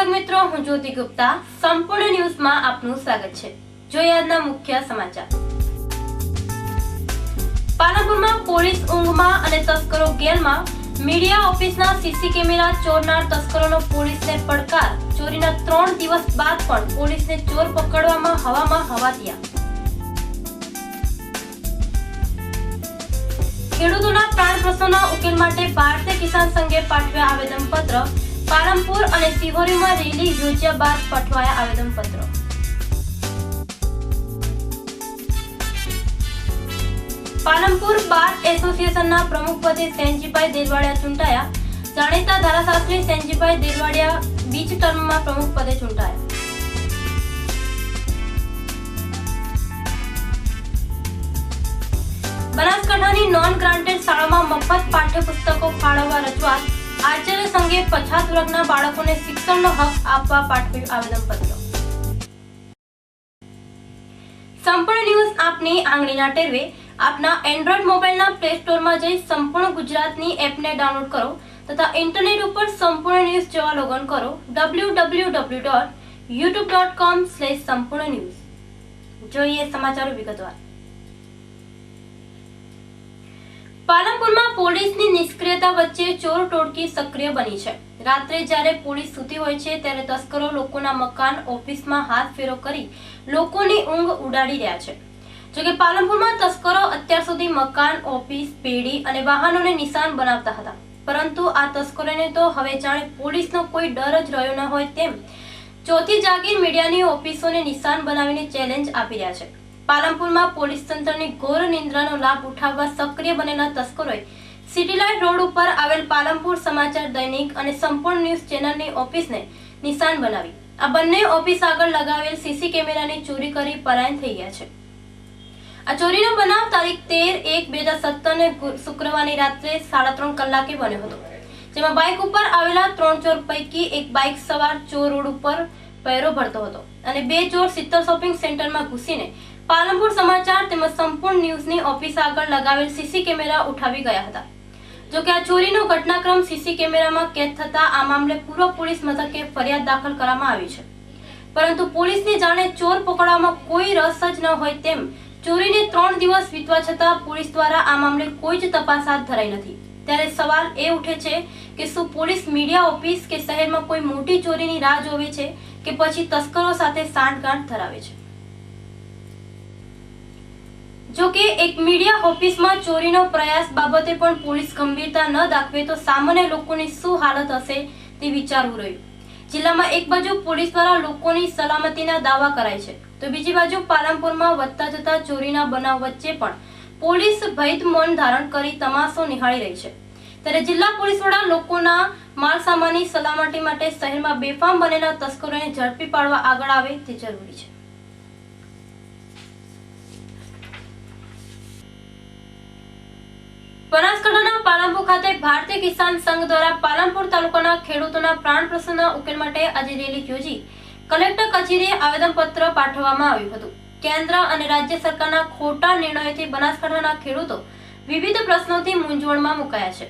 દર્શક મિત્રો, હું જ્યોતિ ગુપ્તા સંપૂર્ણ ન્યૂઝમાં આપનું સ્વાગત છે। જોઈએ આજના મુખ્ય સમાચાર। પાલનપુરમાં પોલીસ ઊંઘમાં અને તસ્કરો ગેલમાં। મીડિયા ઓફિસના સીસી કેમેરા ચોરનાર તસ્કરોનો પોલીસને પડકાર। ચોરીના 3 દિવસ બાદ પણ પોલીસને ચોર પકડવામાં હવામાં હવાતિયા। ખેડૂતોના પ્રાણ પ્રશ્નોના ઉકેલ માટે ભારતીય કિસાન સંઘે પાઠવ્યા આવેદનપત્ર। પાલનપુર અને સિહોરીમાં રેલી યોજ્યા બાદ પાઠવાયા આવેદનપત્ર। પાલનપુર બાર એસોસિએશનના પ્રમુખ પદે સેનજીભાઈ દેલવાડિયા ચૂંટાયા। જાણીતા ધારાશાસ્ત્રી સેનજીભાઈ દેલવાડિયા બીજ ટર્મમાં પ્રમુખ પદે ચૂંટાયા। બનાસકાંઠાની નોન ગ્રાન્ટેડ શાળામાં મફત પાઠ્યપુસ્તકો ફાળવવા રજૂઆત। આચાર્ય સંઘે પછાત વર્ગના બાળકોને શિક્ષણનો હક આપવા પાઠવ્યું આવેદનપત્ર। સંપૂર્ણ ન્યૂઝ આપની આંગળીના ટેરવે। આપના એન્ડ્રોઇડ મોબાઈલના પ્લે સ્ટોરમાં જઈ સંપૂર્ણ ગુજરાતની એપને ડાઉનલોડ કરો તથા ઇન્ટરનેટ ઉપર સંપૂર્ણ ન્યૂઝ જેવા લોગિન કરો www.youtube.com/સંપૂર્ણ ન્યૂઝ। જોઈએ સમાચારો વિગતવાર। પાલનપુરમાં પોલીસની નિષ્ક્રિયતા વચ્ચે ચોર ટોળકી સક્રિય બની છે। રાત્રે જ્યારે પોલીસ સૂતી હોય છે ત્યારે તસ્કરો લોકોના મકાન ઓફિસમાં હાથ ફેરો કરી લોકોની ઊંઘ ઉડાડી રહ્યા છે। જોકે પાલનપુરમાં તસ્કરો અત્યાર સુધી મકાન ઓફિસ પેઢી અને વાહનોને નિશાન બનાવતા હતા, પરંતુ આ તસ્કરોને તો હવે જાણે પોલીસનો કોઈ ડર જ રહ્યો ન હોય તેમ ચોથી જાગીર મીડિયાની ઓફિસોને નિશાન બનાવીને ચેલેન્જ આપી રહ્યા છે। પાલનપુરમાં પોલીસ તંત્રની ઘોર નિંદ્રાનો લાભ ઉઠાવવા સક્રિય બનેલા તસ્કરોએ સિટી લાઇટ રોડ ઉપર આવેલ પાલનપુર સમાચાર દૈનિક અને સંપૂર્ણ ન્યૂઝ ચેનલની ઓફિસને નિશાન બનાવી આ બંને ઓફિસ આગળ લગાવેલ સીસી કેમેરાની ચોરી કરી પરાયણ થઈ ગયા છે। આ ચોરીનો બનાવ તારીખ 13/1/2017 શુક્રવારની રાત્રે 3:30 કલાકે બન્યો હતો, જેમાં બાઇક ઉપર આવેલા 3 ચોર પૈકી એક બાઇક સવાર ચોર રોડ ઉપર પહેરો ભરતો હતો અને 2 ચોર શીતલ શોપિંગ સેન્ટરમાં ઘૂસીને પાલનપુર સમાચાર તેમજ સંપૂર્ણ ન્યૂઝની ઓફિસ આગળ લગાવેલ સીસી કેમેરા ઉઠાવી ગયા હતા। જોકે આ ચોરીનો ઘટનાક્રમ સીસી કેમેરામાં કેદ થતા આ મામલે પૂર્વ પોલીસ મથકે ફરિયાદ દાખલ કરવામાં આવી છે, પરંતુ પોલીસને જાણે ચોર પકડવામાં કોઈ રસ જ ન હોય તેમ ચોરીને 3 દિવસ વીતવા છતાં પોલીસ દ્વારા આ મામલે કોઈ જ તપાસ હાથ ધરાઈ નથી। ત્યારે સવાલ એ ઉઠે છે કે શું પોલીસ મીડિયા ઓફિસ કે શહેરમાં કોઈ મોટી ચોરીની રાહ જોવે છે કે પછી તસ્કરો સાથે સાંઠગાંઠ ધરાવે છે। જોકે એક મીડિયા ઓફિસમાં ચોરીનો પ્રયાસ બાબતે પણ પોલીસ ગંભીરતા ન દાખવે તો સામાન્ય લોકોની શું હાલત હશે તે વિચારવું રહ્યું। જિલ્લામાં એક બાજુ પોલીસ દ્વારા લોકોની સલામતીના દાવા કરાય છે તો બીજી બાજુ પાલનપુરમાં વધતા જતા ચોરીના બનાવ વચ્ચે પણ પોલીસ ભયદ મૌન ધારણ કરી તમાશો નિહાળી રહી છે। ત્યારે જિલ્લા પોલીસ વડા લોકોના માલસામાનની સલામતી માટે શહેરમાં બેફામ બનેલા તસ્કરોને ઝડપી પાડવા આગળ આવે તે જરૂરી છે। બનાસકાંઠાના પાલનપુર ખાતે ભારતીય કિસાન સંઘ દ્વારા પાલનપુર તાલુકાના ખેડૂતોના પ્રાણ પ્રશ્નના ઉકેલ માટે આજે રેલી યોજી કલેક્ટર કચેરીએ આવેદનપત્ર પાઠવવામાં આવ્યું હતું। કેન્દ્ર અને રાજ્ય સરકારના ખોટા નિર્ણયોથી બનાસકાંઠાના ખેડૂતો વિવિધ પ્રશ્નોથી મૂંઝવણમાં મુકાયા છે,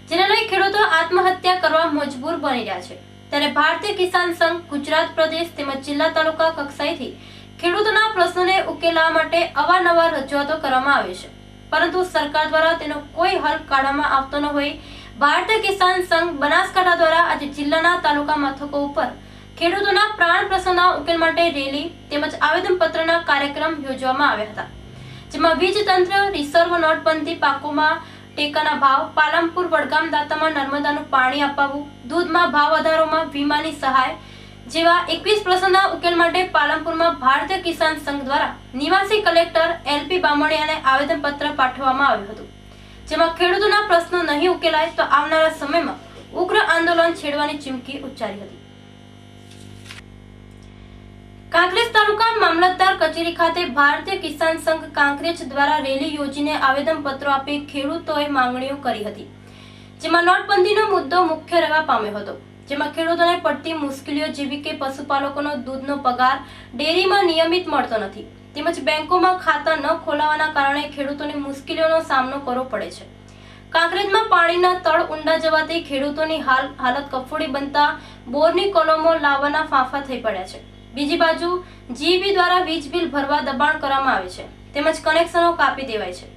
જેને લઈ ખેડૂતો આત્મહત્યા કરવા મજબૂર બની રહ્યા છે। ત્યારે ભારતીય કિસાન સંઘ ગુજરાત પ્રદેશ તેમજ જિલ્લા તાલુકા કક્ષાએથી ખેડૂતોના પ્રશ્નોને ઉકેલવા માટે અવારનવાર રજૂઆતો કરવામાં આવે છે, પરંતુ સરકાર દ્વારા તેનો કોઈ હલ કાઢવામાં આવતો ન હોય ભારતીય કિસાન સંઘ બનાસકાંઠા દ્વારા આજે જિલ્લાના તાલુકા મથકો ઉપર ખેડૂતોના પ્રાણ પ્રશ્નના ઉકેલ માટે રેલી તેમજ આવેદનપત્રના કાર્યક્રમ યોજવામાં આવ્યા હતા, જેમાં વીજ તંત્ર, રિઝર્વ નોટબંધી, પાકોમાં ટેકાના ભાવ, પાલનપુર વડગામ દાતામાં નર્મદાનું પાણી અપાવવું, દૂધમાં ભાવ વધારોમાં વીમાની સહાય જેવા 21 પ્રશ્નોના ઉકેલ માટે પાલનપુરમાં ભારતીય કિસાન સંઘ દ્વારા નિવાસી કલેક્ટર એલપી બામણિયાને આવેદનપત્ર પાઠવવામાં આવ્યું હતું, જેમાં ખેડૂતોના પ્રશ્નો નહીં ઉકેલાય તો આવનારા સમયમાં ઉગ્ર આંદોલન છેડવાની ચીમકી ઉચ્ચારી હતી। કાંકરેજ તાલુકા મામલતદાર કચેરી ખાતે ભારતીય કિસાન સંઘ કાંકરેજ દ્વારા રેલી યોજીને આવેદનપત્રો આપી ખેડૂતોએ માંગણીઓ કરી હતી, જેમાં નોટબંધીનો મુદ્દો મુખ્ય રહેવા પામ્યો હતો, જેમાં ખેડૂતોને પડતી મુશ્કેલીઓ જેવી કે પશુપાલકોનો દૂધનો પગાર ડેરીમાં નિયમિત મળતો નથી તેમજ બેંકોમાં ખાતા ન ખોલાવાના કારણે ખેડૂતોને મુશ્કેલીઓનો સામનો કરવો પડે છે। કાંકરેજમાં પાણીના તળ ઊંડા જવાથી ખેડૂતોની હાલત કફોડી બનતા બોરની કોલમો લાવવાના ફાંફા થઈ પડ્યા છે। બીજી બાજુ જીબી દ્વારા વીજ બિલ ભરવા દબાણ કરવામાં આવે છે તેમજ કનેક્શનો કાપી દેવાય છે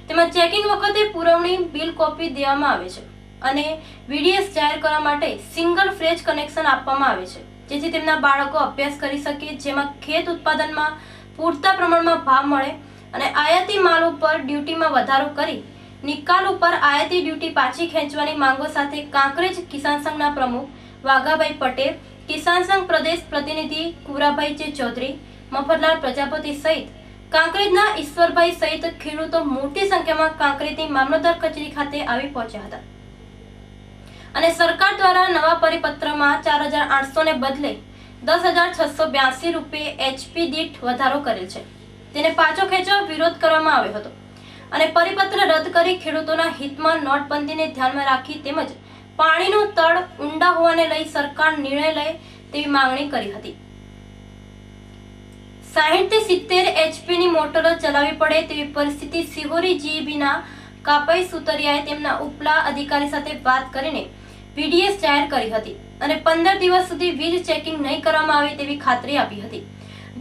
તેમજ ચેકિંગ વખતે પુરવણી બિલ કોપી દેવામાં આવે છે અને વીડીએસ જાહેર કરવા માટે સિંગલ ફેઝ કનેક્શન આપવામાં આવે છે જેથી તેમના બાળકો અભ્યાસ કરી શકે, જેમાં ખેત ઉત્પાદનમાં પૂરતા પ્રમાણમાં ભાવ મળે અને આયાતી માલ ઉપર ડ્યુટીમાં વધારો કરી નિકાલ ઉપર આયાતી ડ્યુટી પાછી ખેંચવાની માંગો સાથે કાંકરેજ કિસાન સંઘના પ્રમુખ વાઘાભાઈ પટેલ, કિસાન સંઘ પ્રદેશ પ્રતિનિધિ કુરાભાઈ જે ચૌધરી, મફતલાલ પ્રજાપતિ સહિત કાંકરેજના ઈશ્વરભાઈ સહિત ખેડૂતો મોટી સંખ્યામાં કાંકરેજની મામલતદાર કચેરી ખાતે આવી પહોંચ્યા હતા અને સરકાર દ્વારા નવા પરિપત્રમાં 4,800 ને બદલે 10,682 રૂપિયા એચપી દીઠ વધારો કરેલ છે। તેને પાછો ખેંચવા વિરોધ કરવામાં આવ્યો હતો અને પરિપત્ર રદ કરી ખેડૂતોના હિતમાં નોટબંધીને ધ્યાનમાં રાખી તેમજ પાણીનું તળ ઊંડા હોવાને લઈ સરકાર નિર્ણય લે તેવી માંગણી કરી હતી। 60 થી 70 એચપીની મોટરો ચલાવવી પડે તેવી પરિસ્થિતિ સિહોરી જીબીના કાપાઈ સુતરિયાએ તેમના ઉપલા અધિકારી સાથે વાત કરીને વીડીએસ જાહેર કરી હતી અને 15 દિવસ સુધી વીજ ચેકિંગ નહીં કરવામાં આવે તેવી ખાતરી આપી હતી।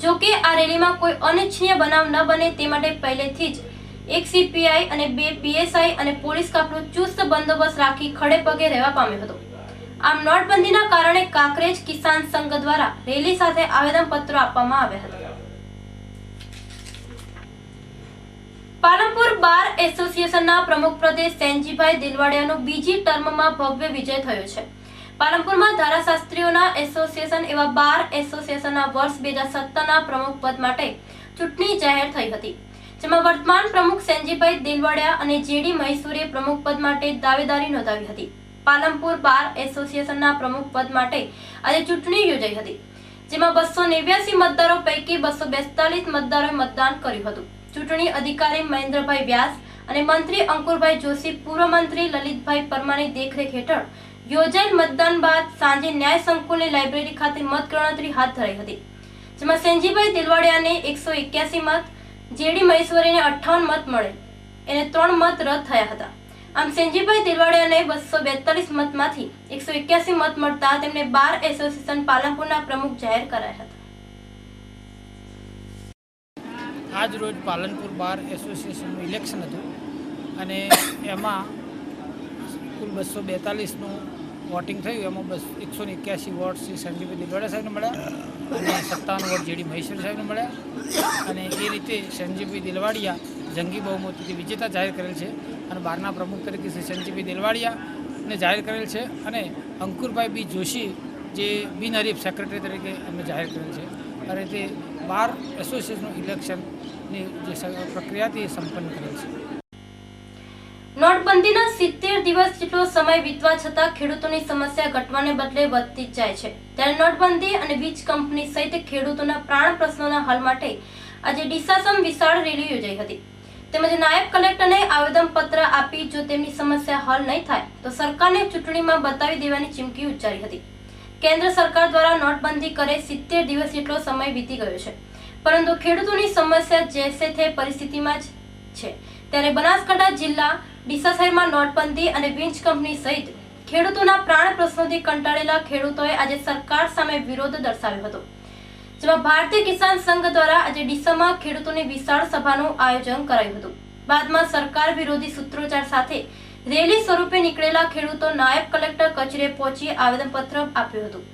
જો કે આ રેલીમાં કોઈ અનિચ્છનીય બનાવ ન બને તે માટે પહેલેથી જ 1 સીપીઆઈ અને 2 પીએસઆઈ અને પોલીસ કાફલો ચુસ્ત બંદોબસ્ત રાખી ખડે પગે રહેવા પામ્યો હતો। આમ નોટબંધીના કારણે કાંકરેજ કિસાન સંઘ દ્વારા રેલી સાથે આવેદનપત્રો આપવામાં આવ્યા હતા। પાલનપુર બાર એસોસિએશનના પ્રમુખ પ્રદેશ સેનજીભાઈ દિલવાડિયાનો બીજી ટર્મમાં ભવ્ય વિજય થયો છે। પાલનપુરમાં ધારાશાસ્ત્રીઓના એસોસિએશન એવા બાર એસોસિએશનના વર્ષ 2017ના પ્રમુખ પદ માટે ચૂંટણી જાહેર થઈ હતી, જેમાં વર્તમાન પ્રમુખ સેનજીભાઈ દિલવાડિયા અને જેડી મહેશ્વરીએ પ્રમુખ પદ માટે દાવેદારી નોંધાવી હતી। પાલનપુર બાર એસોસિએશનના પ્રમુખ પદ માટે આજે ચૂંટણી યોજાઈ હતી, જેમાં 289 મતદારો પૈકી 242 મતદારોએ મતદાન કર્યું હતું। ચૂંટણી અધિકારી મહેન્દ્રભાઈ વ્યાસ અને મંત્રી અંકુરભાઈ જોશી, પૂર્વ મંત્રી લલિતભાઈ પરમારની દેખરેખ હેઠળ યોજાયેલ મતદાન બાદ સાંજે ન્યાય સંકુલની લાઇબ્રેરી ખાતે મતગણતરી હાથ ધરાઈ હતી, જેમાં સેનજીભાઈ દિલવાડિયાને 181 મત, જેડી મહેશ્વરીને 58 મત મળે એને 3 મત રદ થયા હતા। આમ સેનજીભાઈ દિલવાડિયાને 242 મતમાંથી 181 મત મળતા તેમને બાર એસોસિએશન પાલનપુરના પ્રમુખ જાહેર કરાયા હતા। આજ રોજ પાલનપુર બાર એસોસિએશનનું ઇલેક્શન હતું અને એમાં કુલ 242નું વોટિંગ થયું। એમાં 181 વોટ શ્રી સંજીવભાઈ દિલવાડિયા સાહેબને મળ્યા અને 57 વોટ જેડી મહેશ્વરી સાહેબને મળ્યા અને એ રીતે સંજીવભાઈ દિલવાડિયા જંગી બહુમતીથી વિજેતા જાહેર કરેલ છે અને બારના પ્રમુખ તરીકે શ્રી સંજીવભાઈ દિલવાડિયાને જાહેર કરેલ છે અને અંકુરભાઈ બી જોશી જે બિનહરીફ સેક્રેટરી તરીકે એમને જાહેર કરેલ છે અને તે બાર એસોસિએશનનું ઇલેક્શનની જે પ્રક્રિયા હતી એ સંપન્ન કરેલ છે। નોટબંધીના 70 દિવસ જેટલો સમય વીતવા છતાં ખેડૂતોની સમસ્યા ઘટવાને બદલે વધતી જ જાય છે, ત્યારે નોટબંધી અને વીજ કંપની સહિત ખેડૂતોના પ્રાણ પ્રશ્નોના હલ માટે આજે ડીસાસમ વિશાળ રેલી યોજાઈ હતી તેમજ નાયબ કલેક્ટરને આવેદનપત્ર આપી જો તેમની સમસ્યા હલ નહીં થાય તો સરકારને ચૂંટણીમાં બતાવી દેવાની ચીમકી ઉચ્ચારી હતી। કેન્દ્ર સરકાર દ્વારા નોટબંધી કરે 70 દિવસ જેટલો સમય વીતી ગયો છે, પરંતુ ખેડૂતોની સમસ્યા જેસે તે પરિસ્થિતિમાં જ છે, ત્યારે બનાસકાંઠા જિલ્લા ડીસા શહેરમાં નોટબંધી અને વીજ કંપની સહિત ખેડૂતોના પ્રાણ પ્રશ્નોથી કંટાળેલા ખેડૂતોએ આજે સરકાર સામે વિરોધ દર્શાવ્યો હતો, જેમાં ભારતીય કિસાન સંઘ દ્વારા આજે ડીસામાં ખેડૂતોની વિશાળ સભાનું આયોજન કરાયું હતું। બાદમાં સરકાર વિરોધી સૂત્રોચ્ચાર સાથે રેલી સ્વરૂપે નીકળેલા ખેડૂતો નાયબ કલેક્ટર કચેરીએ પહોંચી આવેદનપત્ર આપ્યું હતું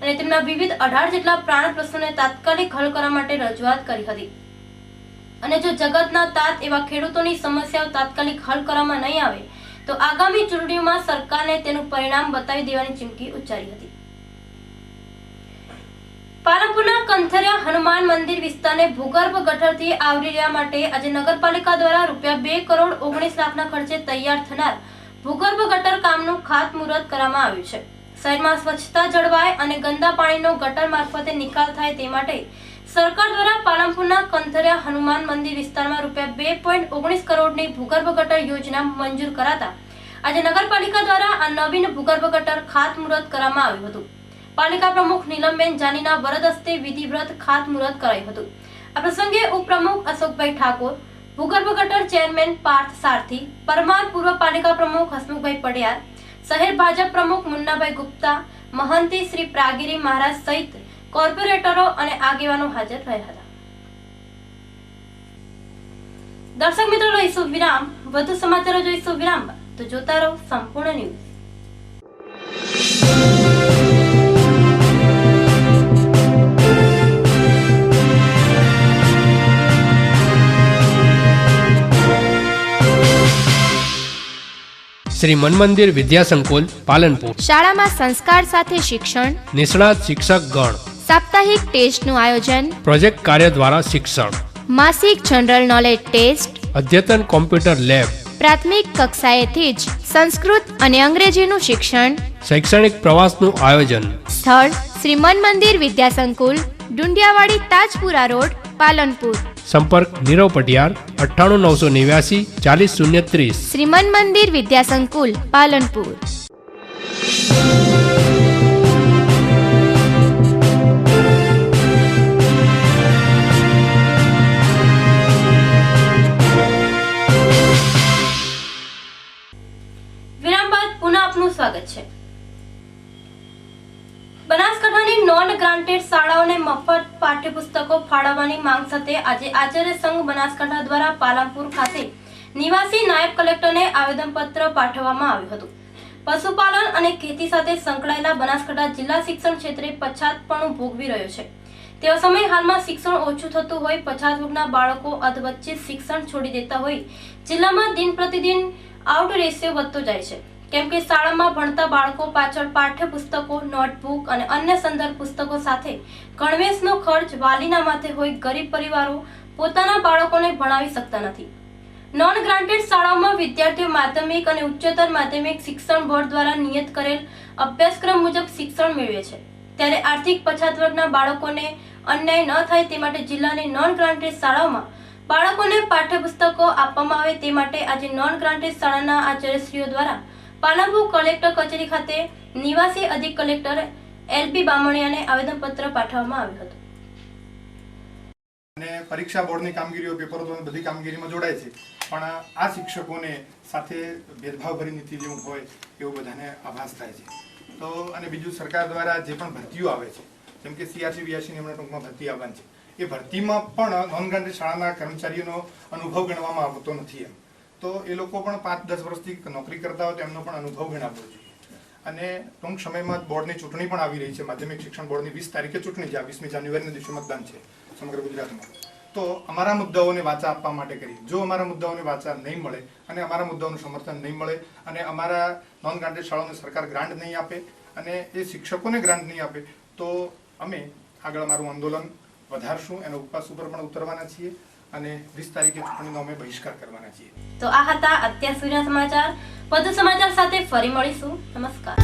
અને તેમના વિવિધ 18 જેટલા પ્રાણ પ્રશ્નોને તાત્કાલિક હલ કરવા માટે રજૂઆત કરી હતી અને જો જગતના તાત એવા ખેડૂતોની સમસ્યાઓ તાત્કાલિક હલ કરવામાં નહીં આવે તો આગામી ચૂંટણીઓમાં સરકારને તેનું પરિણામ બતાવી દેવાની ચીમકી ઉચ્ચારી હતી। પાલનપુરના કંથરિયા હનુમાન મંદિર વિસ્તારને ભૂગર્ભ ગટરથી આવરી લેવા માટે આજે નગરપાલિકા દ્વારા ₹2,19,00,000ના ખર્ચે તૈયાર થનાર ભૂગર્ભ ગટર કામનું ખાતમુહૂર્ત કરવામાં આવ્યું છે। શહેરમાં સ્વચ્છતા જળવાય અને ગંદા પાણીનો ગટર મારફતે નિકાલ થાય તે માટે સરકાર દ્વારા પાલનપુરના કંથરિયા હનુમાન મંદિર વિસ્તારમાં ₹2.19 કરોડની ભૂગર્ભ ગટર યોજના મંજૂર કરાતા આજે નગરપાલિકા દ્વારા આ નવીન ભૂગર્ભ ગટર ખાતમુહૂર્ત કરવામાં આવ્યું હતું। પાલિકા પ્રમુખ નીલમબેન જાનીના વરદ હસ્તે વિધિવત ખાતમુહૂર્ત કરાયું હતું। આ પ્રસંગે ઉપપ્રમુખ અશોકભાઈ ઠાકોર, ભૂગર્ભ ગટર ચેરમેન પાર્થ સારથી, પરમાર પૂર્વ પાલિકા પ્રમુખ હસમુખભાઈ પડિયાર, શહેર ભાજપ પ્રમુખ મુન્નાભાઈ ગુપ્તા, મહંતી શ્રી પ્રાગીરી મહારાજ સહિત કોર્પોરેટરો અને આગેવાનો હાજર રહ્યા હતા. દર્શક મિત્રો, લઈશું વિરામ. વધુ સમાચારો જોઈશું વિરામ બાદ. તો જોતા રહો સંપૂર્ણ ન્યૂઝ. શ્રી મનમંદિર વિદ્યા સંકુલ પાલનપુર. શાળામાં સંસ્કાર સાથે શિક્ષણ, નિષ્ણાત શિક્ષક ગણ, સાપ્તાહિક ટેસ્ટનું આયોજન, પ્રોજેક્ટ કાર્ય દ્વારા શિક્ષણ, માસિક જનરલ નોલેજ ટેસ્ટ, અદ્યતન કોમ્પ્યુટર લેબ, પ્રાથમિક કક્ષાએથી જ સંસ્કૃત અને અંગ્રેજીનું શિક્ષણ. શૈક્ષણિક પ્રવાસનું આયોજન. સ્થળ શ્રી મનમંદિર વિદ્યા સંકુલ, ડુંડિયાવાડી, તાજપુરા રોડ, પાલનપુર. સંપર્ક નીરવ પટિયાર 98989 40030. શ્રી મનમંદિર વિદ્યા સંકુલ, પાલનપુર. વિરામ બાદ પુનઃ આપનું સ્વાગત છે. બનાસકાંઠાની નોન ગ્રાન્ટેડ શાળાઓને મફત પાઠ્યપુસ્તકો ફાળવવાની માંગ સાથે આજે આચાર્ય સંઘ બનાસકાંઠા દ્વારા પાલનપુર ખાતે નિવાસી નાયબ કલેક્ટરને આવેદનપત્ર પાઠવવામાં આવ્યું હતું. પશુપાલન અને ખેતી સાથે સંકળાયેલા બનાસકાંઠા જિલ્લા શિક્ષણ ક્ષેત્રે પછાતપણું ભોગવી રહ્યો છે. તેવા સમયે હાલમાં શિક્ષણ ઓછું થતું હોય, પછાત વર્ગના બાળકો અધવચ્ચે શિક્ષણ છોડી દેતા હોય, જિલ્લામાં દિન પ્રતિદિન આઉટ રેશિયો વધતો જાય છે. કેમ કે શાળામાં ભણતા બાળકો પાછળ પાઠ્યપુસ્તકો, નોટબુક અને અન્ય સંદર્ભ પુસ્તકો સાથે ગણવેશનો ખર્ચ વાલીના માથે હોય. ગરીબ પરિવારો પોતાના બાળકોને ભણાવી શકતા નથી. નોન ગ્રાન્ટેડ શાળાઓમાં વિદ્યાર્થીઓ માધ્યમિક અને ઉચ્ચતર માધ્યમિક શિક્ષણ બોર્ડ દ્વારા નિયત કરેલ અભ્યાસક્રમ મુજબ શિક્ષણ મેળવે છે. ત્યારે આર્થિક પછાત વર્ગના બાળકોને અન્યાય ન થાય તે માટે જિલ્લાની નોન ગ્રાન્ટેડ શાળાઓમાં બાળકોને પાઠ્યપુસ્તકો આપવામાં આવે તે માટે આજે નોન ગ્રાન્ટેડ શાળાના આચાર્યશ્રીઓ દ્વારા પાલનપુર કલેક્ટર કચેરી ખાતે નિવાસી અધિક કલેક્ટર એલપી બામણિયાને આવેદનપત્ર પાઠવવામાં આવ્યું હતું. અને પરીક્ષા બોર્ડની કામગીરીઓ, પેપરો તો બધી કામગીરીમાં જોડાય છે, પણ આ શિક્ષકોને સાથે ભેદભાવભરી નીતિ જેવું હોય એવું બધાને આભાસ થાય છે. તો અને બીજું, સરકાર દ્વારા જે પણ ભરતીઓ આવે છે, જેમ કે CRC 82 હમણાં ટૂંકમાં ભરતી આવવાની છે, એ ભરતીમાં પણ નોન ગ્રાન્ટેડ શાળાના કર્મચારીઓનો અનુભવ ગણવામાં આવતો નથી. એમ તો એ લોકો પણ 5-10 વર્ષથી નોકરી કરતા હોય તો એમનો પણ અનુભવ ગણાવવો જોઈએ. અને ટૂંક સમયમાં બોર્ડની ચૂંટણી પણ આવી રહી છે. માધ્યમિક શિક્ષણ બોર્ડની 20 તારીખે ચૂંટણી છે. 20મી જાન્યુઆરીના દિવસે મતદાન છે સમગ્ર ગુજરાતમાં. તો અમારા મુદ્દાઓને વાચા આપવા માટે કરી, જો અમારા મુદ્દાઓને વાચા નહીં મળે અને અમારા મુદ્દાઓનું સમર્થન નહીં મળે અને અમારા નોન ગ્રાન્ટેડ શાળાઓને સરકાર ગ્રાન્ટ નહીં આપે અને એ શિક્ષકોને ગ્રાન્ટ નહીં આપે તો અમે આગળ અમારું આંદોલન વધારશું. એનો ઉપવાસ ઉપર પણ ઉતરવાના છીએ અને 20 તારીખે ચૂંટણીનો અમે બહિષ્કાર કરવાના છીએ. તો આ હતા અત્યાર સુધીના સમાચાર. વધુ સમાચાર સાથે ફરી મળીશું. નમસ્કાર.